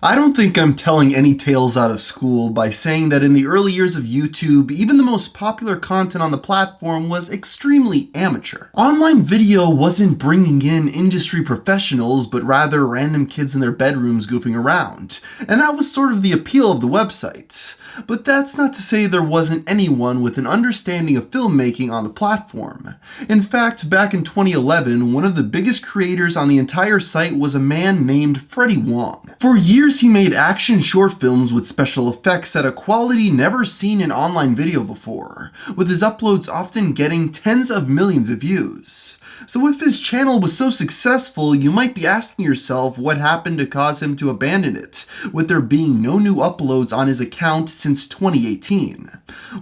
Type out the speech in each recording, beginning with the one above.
I don't think I'm telling any tales out of school by saying that in the early years of YouTube, even the most popular content on the platform was extremely amateur. Online video wasn't bringing in industry professionals, but rather random kids in their bedrooms goofing around, and that was sort of the appeal of the website. But that's not to say there wasn't anyone with an understanding of filmmaking on the platform. In fact, back in 2011, one of the biggest creators on the entire site was a man named Freddie Wong. For years he made action short films with special effects at a quality never seen in online video before, with his uploads often getting tens of millions of views. So if his channel was so successful, you might be asking yourself what happened to cause him to abandon it, with there being no new uploads on his account since 2018.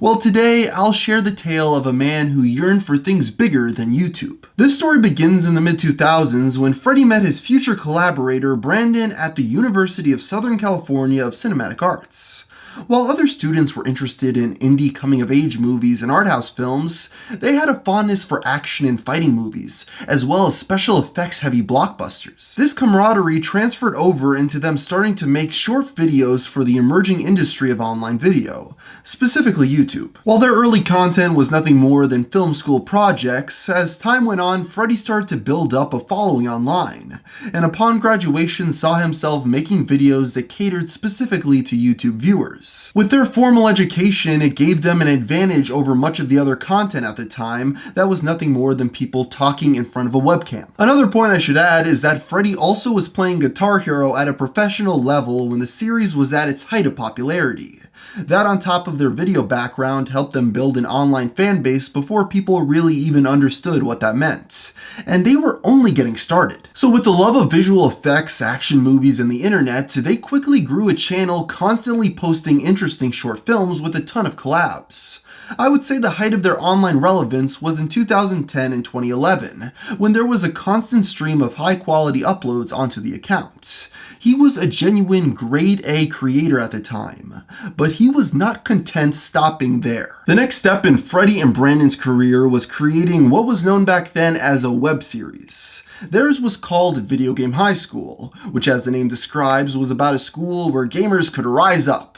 Well, today I'll share the tale of a man who yearned for things bigger than YouTube. This story begins in the mid-2000s when Freddie met his future collaborator Brandon at the University of Southern California of Cinematic Arts. While other students were interested in indie coming-of-age movies and art house films, they had a fondness for action and fighting movies, as well as special effects-heavy blockbusters. This camaraderie transferred over into them starting to make short videos for the emerging industry of online video, specifically YouTube. While their early content was nothing more than film school projects, as time went on, Freddie started to build up a following online, and upon graduation saw himself making videos that catered specifically to YouTube viewers. With their formal education, it gave them an advantage over much of the other content at the time that was nothing more than people talking in front of a webcam. Another point I should add is that Freddie also was playing Guitar Hero at a professional level when the series was at its height of popularity. That on top of their video background helped them build an online fan base before people really even understood what that meant. And they were only getting started. So with the love of visual effects, action movies, and the internet, they quickly grew a channel constantly posting interesting short films with a ton of collabs. I would say the height of their online relevance was in 2010 and 2011, when there was a constant stream of high-quality uploads onto the account. He was a genuine grade A creator at the time, but he was not content stopping there. The next step in Freddie and Brandon's career was creating what was known back then as a web series. Theirs was called Video Game High School, which as the name describes was about a school where gamers could rise up.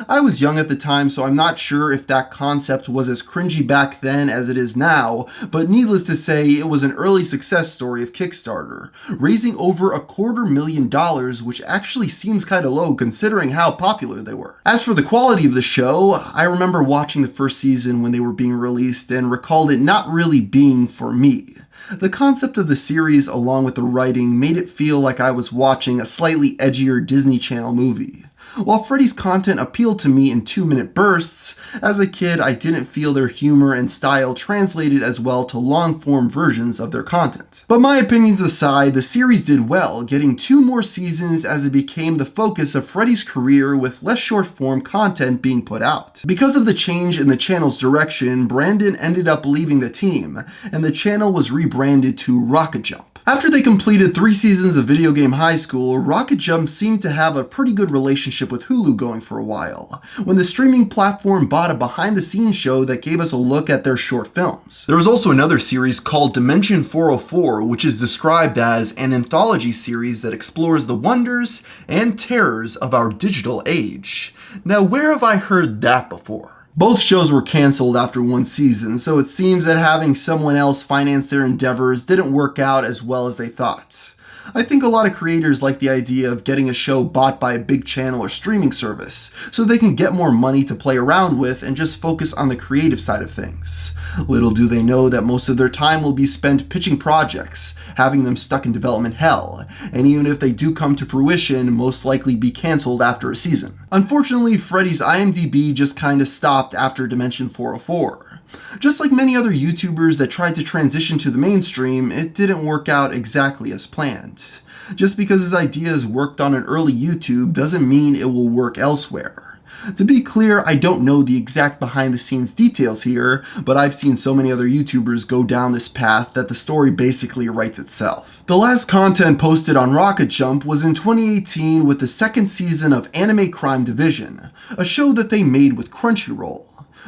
I was young at the time, so I'm not sure if that concept was as cringy back then as it is now, but needless to say, it was an early success story of Kickstarter, raising over $250,000, which actually seems kinda low considering how popular they were. As for the quality of the show, I remember watching the first season when they were being released and recalled it not really being for me. The concept of the series along with the writing made it feel like I was watching a slightly edgier Disney Channel movie. While Freddie's content appealed to me in 2-minute bursts, as a kid I didn't feel their humor and style translated as well to long-form versions of their content. But my opinions aside, the series did well, getting 2 more seasons as it became the focus of Freddie's career with less short-form content being put out. Because of the change in the channel's direction, Brandon ended up leaving the team, and the channel was rebranded to RocketJump. After they completed 3 seasons of Video Game High School, RocketJump's seemed to have a pretty good relationship with Hulu going for a while, when the streaming platform bought a behind-the-scenes show that gave us a look at their short films. There was also another series called Dimension 404, which is described as an anthology series that explores the wonders and terrors of our digital age. Now, where have I heard that before? Both shows were cancelled after 1 season, so it seems that having someone else finance their endeavors didn't work out as well as they thought. I think a lot of creators like the idea of getting a show bought by a big channel or streaming service, so they can get more money to play around with and just focus on the creative side of things. Little do they know that most of their time will be spent pitching projects, having them stuck in development hell, and even if they do come to fruition, most likely be cancelled after a season. Unfortunately, Freddie's IMDb just kinda stopped after Dimension 404. Just like many other YouTubers that tried to transition to the mainstream, it didn't work out exactly as planned. Just because his ideas worked on an early YouTube doesn't mean it will work elsewhere. To be clear, I don't know the exact behind-the-scenes details here, but I've seen so many other YouTubers go down this path that the story basically writes itself. The last content posted on RocketJump was in 2018 with the 2nd season of Anime Crime Division, a show that they made with Crunchyroll.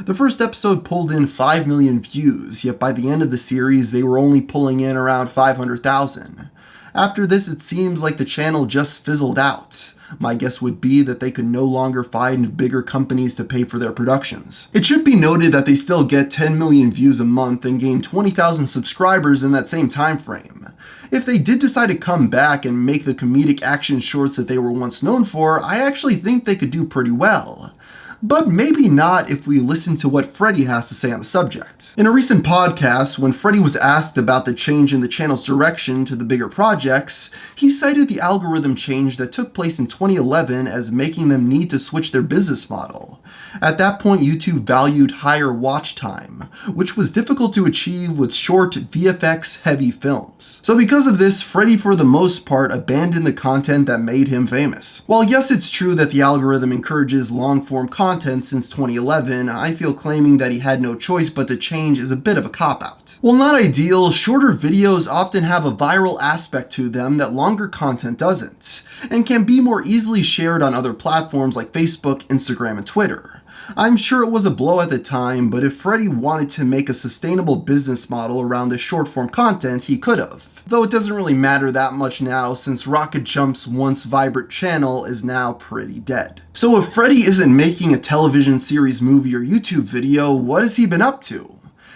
The first episode pulled in 5 million views, yet by the end of the series they were only pulling in around 500,000. After this, it seems like the channel just fizzled out. My guess would be that they could no longer find bigger companies to pay for their productions. It should be noted that they still get 10 million views a month and gain 20,000 subscribers in that same time frame. If they did decide to come back and make the comedic action shorts that they were once known for, I actually think they could do pretty well. But maybe not if we listen to what Freddie has to say on the subject. In a recent podcast, when Freddie was asked about the change in the channel's direction to the bigger projects, he cited the algorithm change that took place in 2011 as making them need to switch their business model. At that point, YouTube valued higher watch time, which was difficult to achieve with short, VFX-heavy films. So because of this, Freddie for the most part abandoned the content that made him famous. While yes, it's true that the algorithm encourages long-form content since 2011, I feel claiming that he had no choice but to change is a bit of a cop-out. While not ideal, shorter videos often have a viral aspect to them that longer content doesn't, and can be more easily shared on other platforms like Facebook, Instagram, and Twitter. I'm sure it was a blow at the time, but if Freddie wanted to make a sustainable business model around this short-form content, he could have. Though it doesn't really matter that much now since RocketJump's once vibrant channel is now pretty dead. So if Freddie isn't making a television series, movie, or YouTube video, what has he been up to?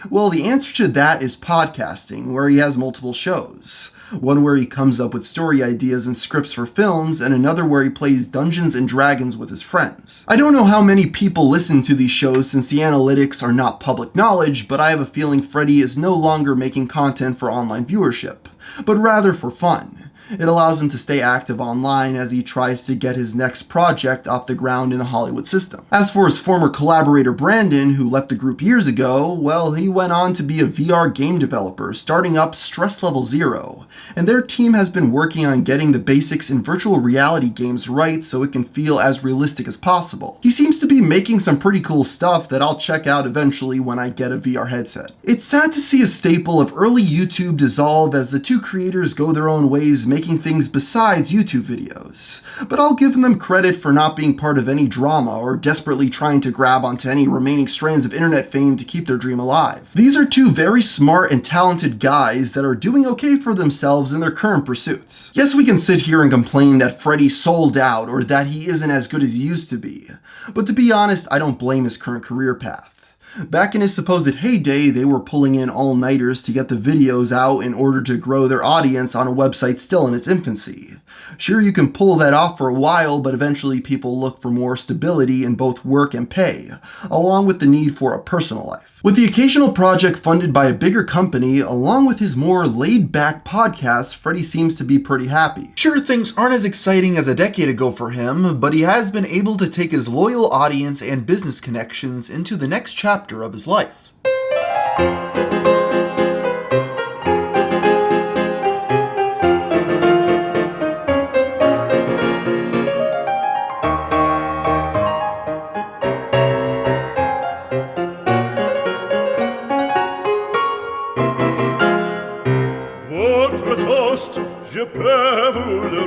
Well, the answer to that is podcasting, where he has multiple shows. One where he comes up with story ideas and scripts for films, and another where he plays Dungeons and Dragons with his friends. I don't know how many people listen to these shows since the analytics are not public knowledge, but I have a feeling Freddie is no longer making content for online viewership, but rather for fun. It allows him to stay active online as he tries to get his next project off the ground in the Hollywood system. As for his former collaborator Brandon, who left the group years ago, well, he went on to be a VR game developer, starting up Stress Level Zero, and their team has been working on getting the basics in virtual reality games right so it can feel as realistic as possible. He seems to be making some pretty cool stuff that I'll check out eventually when I get a VR headset. It's sad to see a staple of early YouTube dissolve as the two creators go their own ways, making things besides YouTube videos, but I'll give them credit for not being part of any drama or desperately trying to grab onto any remaining strands of internet fame to keep their dream alive. These are two very smart and talented guys that are doing okay for themselves in their current pursuits. Yes, we can sit here and complain that Freddie sold out or that he isn't as good as he used to be, but to be honest, I don't blame his current career path. Back in his supposed heyday, they were pulling in all-nighters to get the videos out in order to grow their audience on a website still in its infancy. Sure, you can pull that off for a while, but eventually people look for more stability in both work and pay, along with the need for a personal life. With the occasional project funded by a bigger company, along with his more laid-back podcast, Freddie seems to be pretty happy. Sure, things aren't as exciting as a decade ago for him, but he has been able to take his loyal audience and business connections into the next chapter of his life. Votre toast, je peux vous le